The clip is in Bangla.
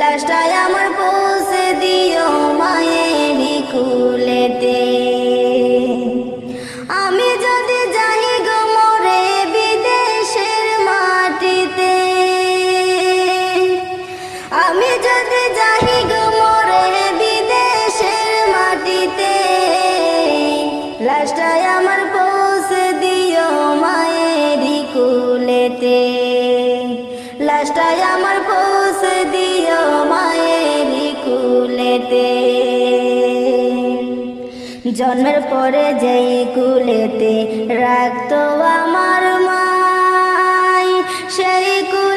লাশটাই আমার পৌঁছে দিও মায়েরই কুলেতে। আমি যদি যাই গো মরে বিদেশের মাটিতে, আমি যদি যাই গো মরে বিদেশের মাটিতে, লাশটাই আমার পৌঁছে দিও মায়েরই কুলেতে। লাশটাই আমার পৌঁছে দিও মায়েরই কুলেতে। জন্মের পরে যেই কুলেতে রাখতো আমার মাই, সেই কুল